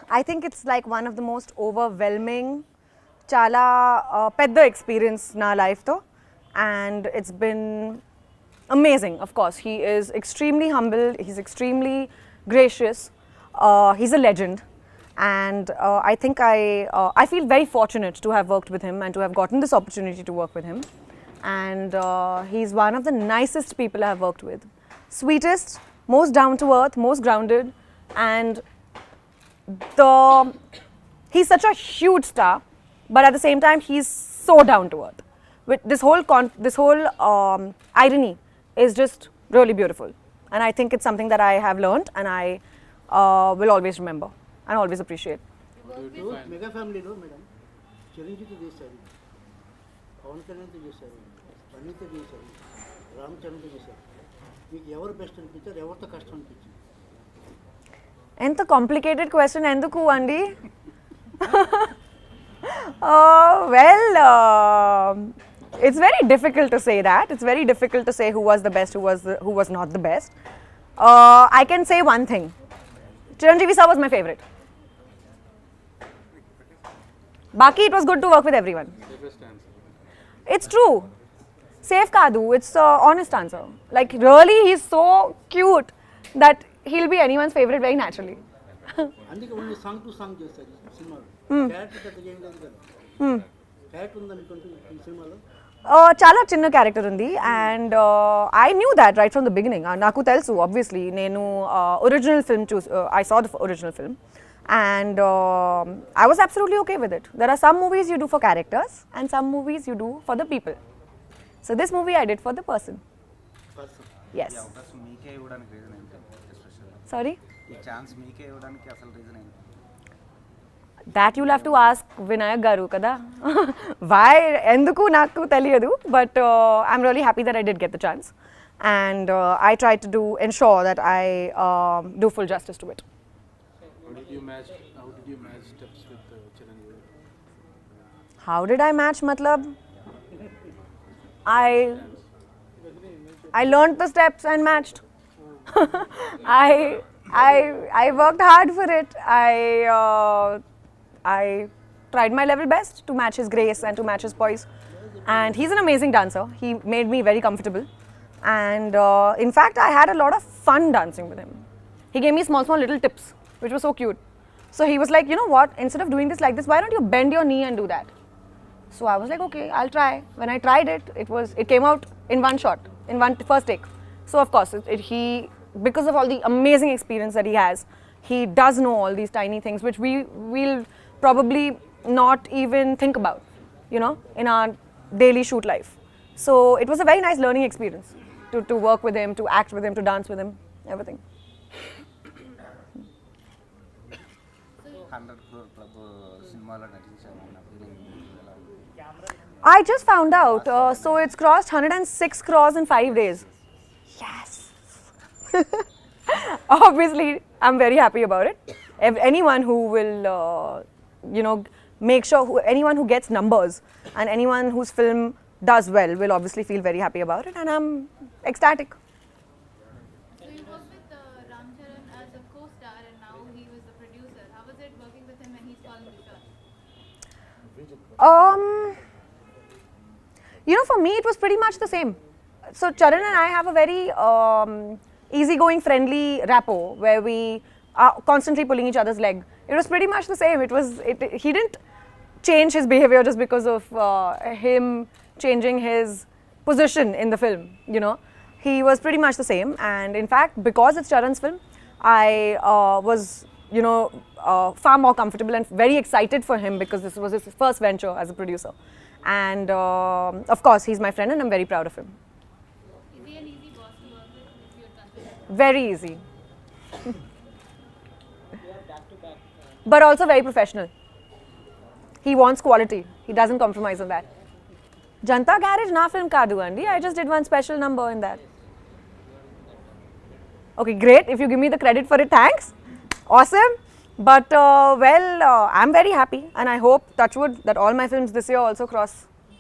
I think it's like one of the most overwhelming, chala pedda experience na life tho, and it's been amazing. Of course, he is extremely humble. He's extremely gracious. He's a legend, and I think I feel very fortunate to have worked with him and to have gotten this opportunity to work with him. And he's one of the nicest people I have worked with. Sweetest, most down to earth, most grounded, and he's such a huge star, but at the same time he's so down to earth. With this whole irony is just really beautiful, and I think it's something that I have learned and I will always remember and always appreciate. Mega ఫ్యామిలీలో madam Chiranjeevi చేశారు, పవన్ కళ్యాణ్తో చేశారు, అనిత చేశారు, రామ్ చరణ్తో చేశారు. మీకు ఎవరు best అనిపించారు, ఎవరితో కష్టం అనిపించింది? ఎంత కాంప్లికేటెడ్ క్వశ్చన్ ఎందుకు అండి? It's very difficult to say that. It's very difficult to say who was the best, who was not the best. I can say one thing. Chiranjeevi sir was my favorite. Baki, it was good to work with everyone. It's true. Safe Kadu, it's an honest answer. Like really, he's so cute that he'll be anyone's favorite very naturally. అందుకే only song to song చేశారు సినిమాలో. Character పెద్దగా ఏం లేదు కదా. Character ఉందనుకుంటే ఈ సినిమాలో చాలా చిన్న క్యారెక్టర్ ఉంది, and I knew that right from the beginning. నాకు తెలుసు ఆబ్వియస్లీ, నేను original film I saw the original film and I was absolutely okay with it. There are some movies you do for characters and some movies you do for the people. So this movie I did for the person. Yes. Sorry? That you'll have to ask Vinayak Garu kada. Why? Enduku naku teliyadu, but I'm really happy that I did get the chance, and I tried to ensure that I do full justice to it. How did you match steps with Chiranjeevi? How did I match? Matlab, I learned the steps and matched. I worked hard for it. I tried my level best to match his grace and to match his poise. And he's an amazing dancer. He made me very comfortable. And in fact, I had a lot of fun dancing with him. He gave me small little tips, which was so cute. So he was like, you know what, instead of doing this like this, why don't you bend your knee and do that? So I was like, okay, I'll try. When I tried it, it came out in one shot, in one first take. So of course, because of all the amazing experience that he has, he does know all these tiny things which we'll probably not even think about, you know, in our daily shoot life. So it was a very nice learning experience to work with him, to act with him, to dance with him, everything. 100 crore club సినిమాలో నటించాను నా feeling. I just found out, so it's crossed 106 crores in 5 days. Yes. Obviously, I'm very happy about it. Anyone who will, make sure, anyone who gets numbers and anyone whose film does well will obviously feel very happy about it, and I'm ecstatic. So you worked with Ram Charan as a co-star, and now he was the producer. How was it working with him when he's calling the shots? For me, it was pretty much the same. So Charan and I have a very easygoing, friendly rapport where we are constantly pulling each other's leg. It was pretty much the same. He didn't change his behavior just because of him changing his position in the film, you know. He was pretty much the same, and in fact, because it's Charan's film, I was, far more comfortable and very excited for him because this was his first venture as a producer. And of course, he's my friend and I'm very proud of him. Is he an easy boss to work with, if you would consider? Very easy. But also very professional. He wants quality. He doesn't compromise on that. Janta Garage na film kadu andi. I just did one special number in that. Okay, great. If you give me the credit for it, thanks. Awesome. But I'm very happy, and I hope, touch wood, that all my films this year also cross.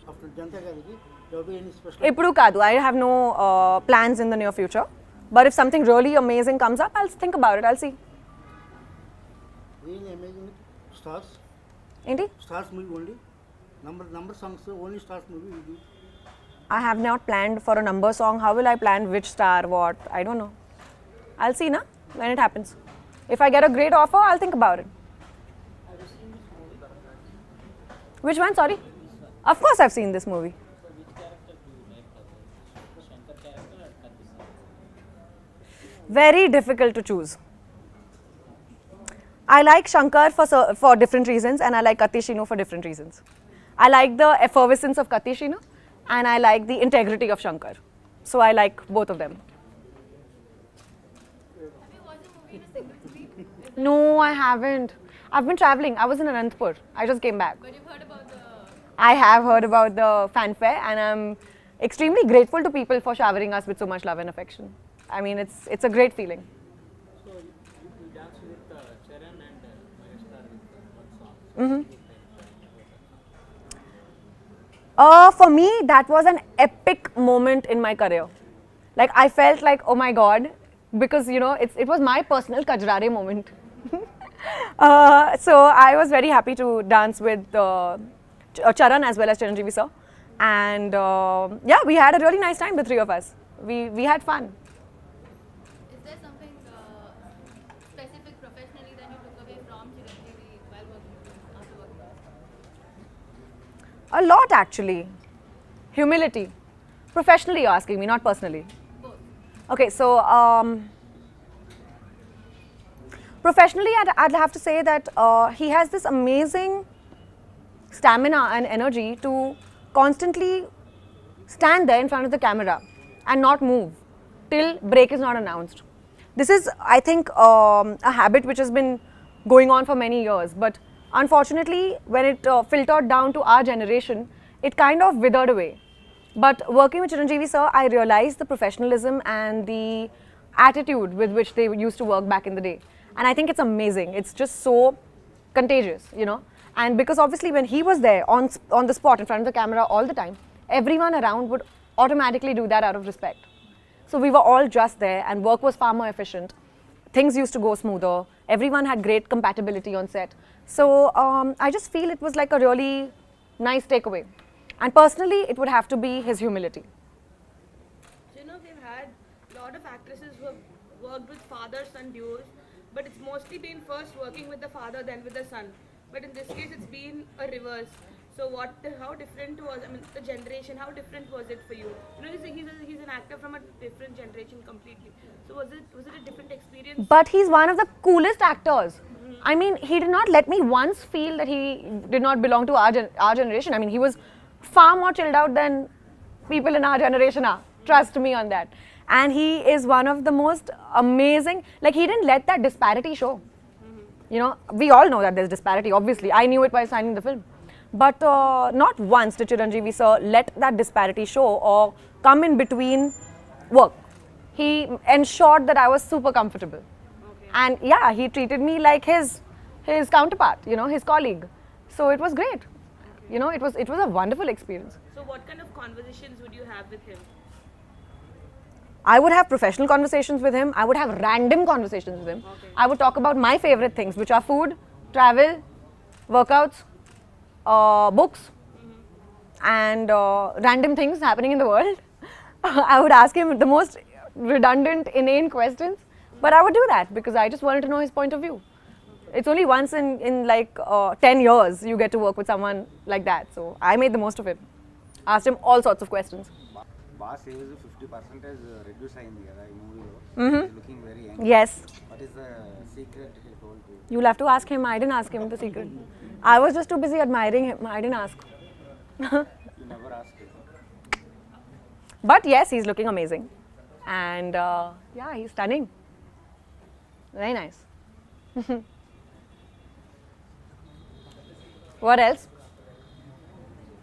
After Janta Garigi, there will be any special? Ippudu kadu. I have no plans in the near future. But if something really amazing comes up, I'll think about it. I'll see. Really amazing. Stars. ఏంటి? Stars movie only. Number songs only Stars movie you do. I have not planned for a number song. How will I plan which star, what? I don't know. I'll see, na, when it happens. If I get a great offer, I'll think about it. Which one? Sorry? Of course I've seen this movie. Very difficult to choose. I like Shankar for different reasons, and I like Katishino for different reasons. I like the effervescence of Katishino, and I like the integrity of Shankar. So I like both of them. Have you watched the movie in a single week? No, I haven't. I've been traveling. I was in Anantapur. I just came back. But you've heard about the. I have heard about the fanfare, and I'm extremely grateful to people for showering us with so much love and affection. I mean, it's a great feeling. So you dance with Charan and Mahesh with one song. For me, that was an epic moment in my career. Like, I felt like, oh my God, because, you know, it was my personal Kajrare moment. So I was very happy to dance with Charan as well as Chiranjeevi sir. And yeah, we had a really nice time, the three of us. We had fun. Is there something specific professionally that you took away from Chiranjeevi while working with him, after working with him? A lot, actually. Humility. Professionally, you're asking me, not personally. Both. Okay, so professionally, I'd have to say that he has this amazing stamina and energy to constantly stand there in front of the camera and not move till break is not announced. This is, I think, a habit which has been going on for many years, but unfortunately, when it filtered down to our generation, it kind of withered away. But working with Chiranjeevi sir, I realized the professionalism and the attitude with which they used to work back in the day. And I think it's amazing. It's just so contagious, you know. And because obviously when he was there on the spot in front of the camera all the time, everyone around would automatically do that out of respect. So we were all just there and work was far more efficient. Things used to go smoother. Everyone had great compatibility on set. So I just feel it was like a really nice takeaway. And personally, it would have to be his humility. So, you know, we've had a lot of actresses who have worked with father-son duos, but it's mostly been first working with the father, then with the son. But in this case, it's been a reverse. So, how different was, I mean, the generation, how different was it for you? You know, he's an actor from a different generation completely. So, was it a different experience? But he's one of the coolest actors. I mean, he did not let me once feel that he did not belong to our generation. I mean, he was far more chilled out than people in our generation are. Trust me on that. And he is one of the most amazing, like he didn't let that disparity show. You know, we all know that there's disparity, obviously. I knew it while signing the film. But not once did Chiranjeevi sir let that disparity show or come in between work. He ensured that I was super comfortable. Okay. And yeah, he treated me like his counterpart, you know, his colleague. So it was great. You know, it was a wonderful experience. So, what kind of conversations would you have with him? I would have professional conversations with him. I would have random conversations with him. Okay. I would talk about my favorite things, which are food, travel, workouts, books, and random things happening in the world. I would ask him the most redundant, inane questions, but I would do that because I just wanted to know his point of view. It's only once in like 10 years you get to work with someone like that. So I made the most of it. Asked him all sorts of questions. Boss age 50% reduce అయింది కదా ఈ మూవీలో looking very young Yes. What is the secret he told to You'll have to ask him. I didn't ask him the secret. I was just too busy admiring him. I didn't ask. You never ask But yes, he's looking amazing. And yeah, he's stunning. Very nice. What else?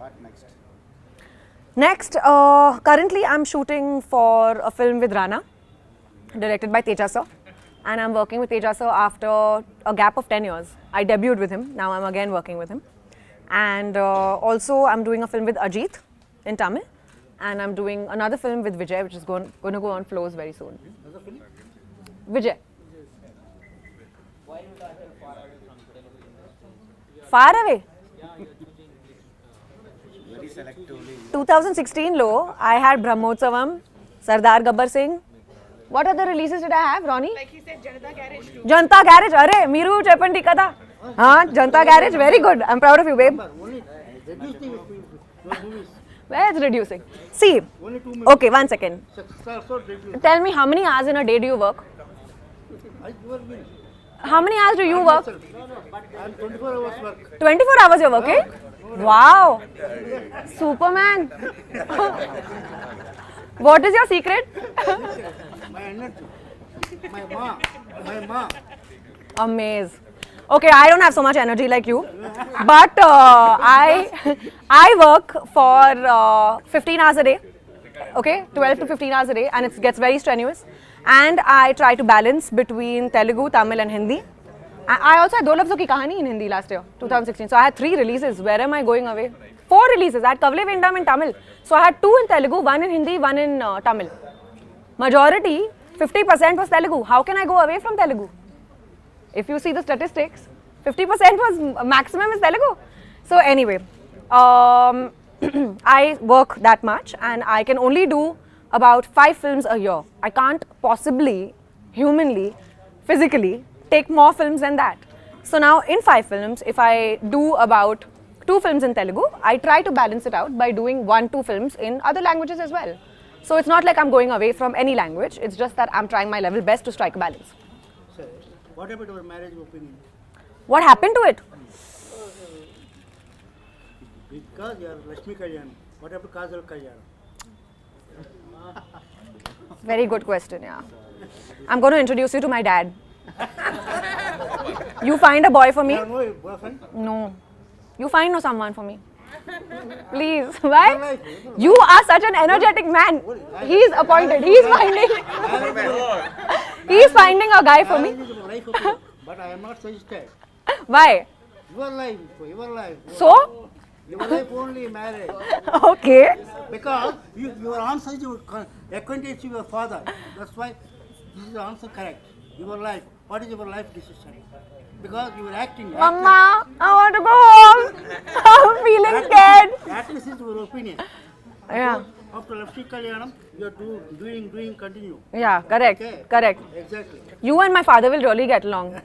What next Next, currently I'm shooting for a film with Rana, directed by Teja sir. And I'm working with Teja sir after a gap of 10 years. I debuted with him, now I'm again working with him. And also I'm doing a film with Ajit in Tamil. And I'm doing another film with Vijay, which is going to go on floors very soon. Another film? Vijay. Why you got far away from Far away. Very selectively. 2016 lo, I had Brahmotsavam, Sardar Gabbar Singh. What other releases did I have, Ronnie? Like he said, Janata Garage too. Janta Garage. Are, Miru Cheppandi kada. Janta Garage, very good. I'm proud of you, babe. Only reduce the your movies. Where it's reducing. See, Only 2 movies. okay, 1 second. So reduce. Tell me, how many hours in a day do you work? You are will. How many hours do you work? I'm 24 hours work. 24 hours you're working? Wow. Superman. What is your secret? My energy. My ma. Amaze. Okay, I don't have so much energy like you, but I work for 15 hours a day. Okay, 12 to 15 hours a day, and it gets very strenuous. And I try to balance between Telugu, Tamil, and Hindi. I also had Do Lafzon Ki Kahani in Hindi last year, 2016. So I had 3 releases. Where am I going away? 4 releases. I had Kavle Vindam in Tamil. So I had 2 in Telugu, 1 in Hindi, 1 in Tamil. Majority, 50% was Telugu. How can I go away from Telugu? If you see the statistics, 50% was maximum is Telugu. So anyway, I work that much and I can only do about 5 films a year. I can't possibly, humanly, physically, take more films than that. So now in 5 films, if I do about 2 films in Telugu, I try to balance it out by doing 1-2 films in other languages as well. So it's not like I'm going away from any language, it's just that I'm trying my level best to strike a balance. Sir, what about your marriage opinion? What happened to it? Because you are Lakshmi Kalyan. What about Kajal Agarwal? Very good question, yeah. I'm going to introduce you to my dad. You find a boy for me? You have no boyfriend? No. You find no someone for me. Please. Why? You are such an energetic man. He's appointed. He's finding a guy for me. Marriage is your life opinion, but I am not suggested. Why? Your life. So? Your life only marriage. Okay. Because your answer is your acquaintance with your father. That's why this is the answer correct. Your life. What is your life decision? Because you are acting. Mama, I want to go home. I'm feeling scared. Actress is your opinion. Yeah. After Lakshmi Kalyanam, you are doing, continue. Yeah, correct. Okay. Correct. Exactly. You and my father will really get along.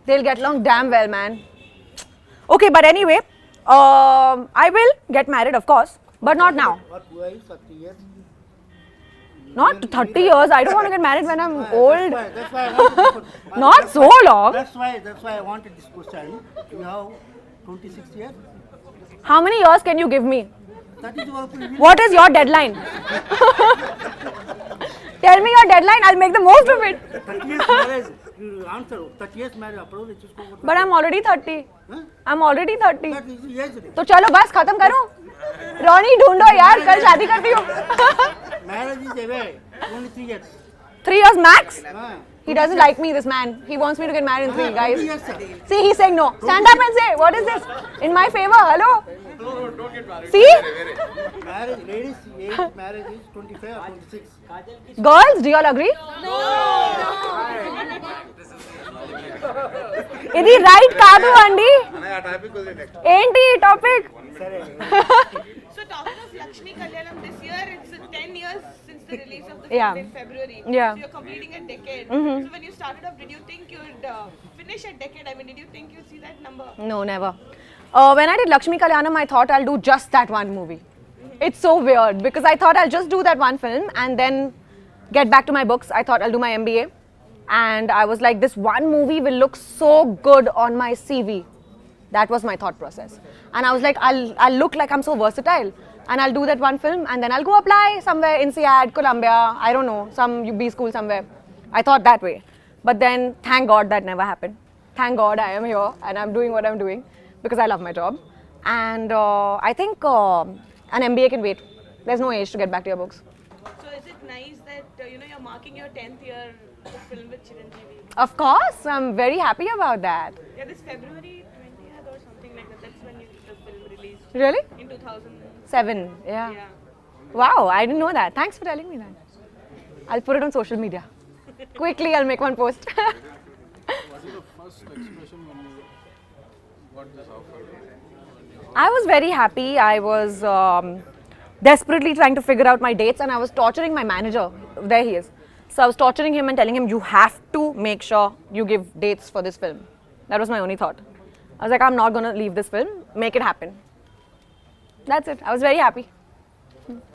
They'll get along damn well, man. Okay, but anyway, I will get married, of course, but not now. What wife, 30 years? Not 30 years. I don't want to get married when I'm old. That's why I wanted to Not so long. That's why I wanted this question. You have 26 years. How many years can you give me? That is your opinion. What is your deadline? Tell me your deadline. I'll make the most of it. 30 years marriage. You answer. 30 years marriage. Approve it. But I'm already 30. Huh? I'm already 30. That is age. तो चलो बस खत्म करो. Ronnie ढूंढो यार कल शादी करती हूँ. Marriage is away. Only 3 years. 3 years max. Ah. He doesn't like me, this man. He wants me to get married in 3, 3 guys. years, sir. See, he's saying no. Stand up and say, what is this? In my favor, hello? See? Marriage, ladies' age marriage is 25 or 26. Girls, do you all agree? ఇది right కాదు అండి ఏంటి topic So talking of Lakshmi Kalyanam, this year it's 10 years since the release of the Yeah. film in February. Yeah. So you're completing a decade. So when you started off, did you think you'd finish a decade? I mean, did you think you'd see that number? No, never. When I did Lakshmi Kalyanam, I thought I'll do just that one movie. It's so weird because I thought I'll just do that one film and then get back to my books. I thought I'll do my MBA. And I was like, this one movie will look so good on my CV. That was my thought process. And I was like, I'll look like I'm so versatile. And I'll do that one film and then I'll go apply somewhere in INSEAD, Columbia, I don't know, some B school somewhere. I thought that way. But then, thank God that never happened. Thank God I am here and I'm doing what I'm doing because I love my job. And I think an MBA can wait. There's no age to get back to your books. So is it nice that you're marking your 10th year of film with Chiranjeevi? Of course, I'm very happy about that. Yeah, this February 20th or something like that. That's when the film released Really? in 2007. 7, yeah. Yeah. Wow, I didn't know that. Thanks for telling me that. I'll put it on social media. Quickly, I'll make one post. What is the first expression when you got this offer? I was very happy. I was desperately trying to figure out my dates, and I was torturing my manager. There he is. So I was torturing him and telling him, you have to make sure you give dates for this film. That was my only thought. I was like, I'm not going to leave this film. Make it happen. That's it. I was very happy.